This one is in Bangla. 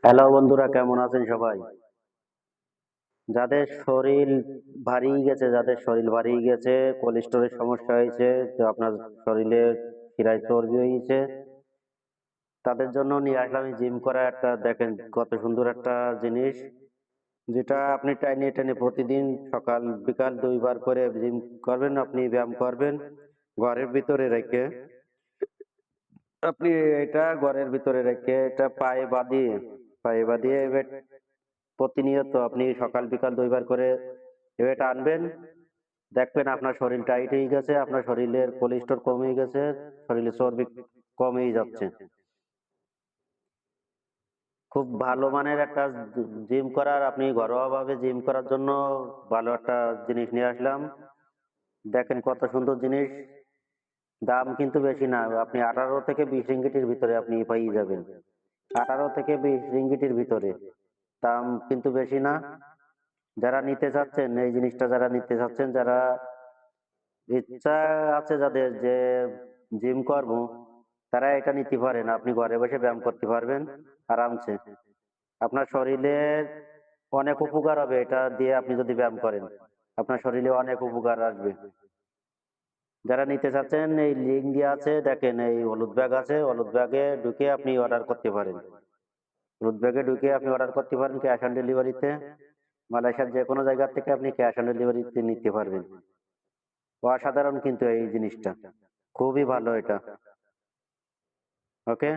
হ্যালো বন্ধুরা, কেমন আছেন সবাই? যাদের শরীর ভারী গেছে, কোলেস্টেরলের সমস্যা হয়েছে, তো আপনার শরীরে শিরায় চর্বি হয়েছে, তাদের জন্য নিয়ে আসলাম এই জিম করা একটা। দেখেন কত সুন্দর একটা জিনিস, যেটা আপনি টাইনে টেনে প্রতিদিন সকাল বিকাল 2 বার করে জিম করবেন। আপনি ব্যায়াম করবেন ঘরের ভিতরে রেখে। আপনি এটা ঘরের ভিতরে রেখে এটা পায়ে বাঁধিয়ে এবার প্রতিনিয়ত আপনি সকাল বিকাল 2 বার করে ওয়েট আনবেন। দেখবেন আপনার শরীর টাইট হয়ে গেছে, আপনার শরীরের কোলেস্টেরল কমে গেছে, শরীরে চর্বি কমেই যাচ্ছে। খুব ভালো মানের একটা জিম করার, আপনি ঘরোয়া ভাবে জিম করার জন্য ভালো একটা জিনিস নিয়ে আসলাম। দেখেন কত সুন্দর জিনিস। দাম কিন্তু বেশি না, আপনি 18 থেকে 20 রিঙ্গিটের ভিতরে আপনি পেয়ে যাবেন। 18 থেকে 20 রিঙ্গিটের ভিতরে, দাম কিন্তু বেশি না। যারা নিতে চাচ্ছেন এই জিনিসটা, যারা ইচ্ছা আছে যাদের যে জিম করব, তারা এটা নিতে পারেন। আপনি ঘরে বসে ব্যায়াম করতে পারবেন আরামসে। আপনার শরীরের অনেক উপকার হবে এটা দিয়ে, আপনি যদি ব্যায়াম করেন আপনার শরীরে অনেক উপকার আসবে। যারা নিতে চাচ্ছেন এই লিঙ্ক দিয়ে আছে, দেখেন এই হলুদ ব্যাগ আছে, হলুদ ব্যাগে ঢুকে আপনি অর্ডার করতে পারেন। হলুদ ব্যাগে ঢুকে আপনি অর্ডার করতে পারেন ক্যাশ অন ডেলিভারিতে। মালয়েশিয়ার যে কোনো জায়গা থেকে আপনি ক্যাশ অন ডেলিভারিতে নিতে পারবেন। অসাধারণ কিন্তু এই জিনিসটা, খুবই ভালো এটা। ওকে।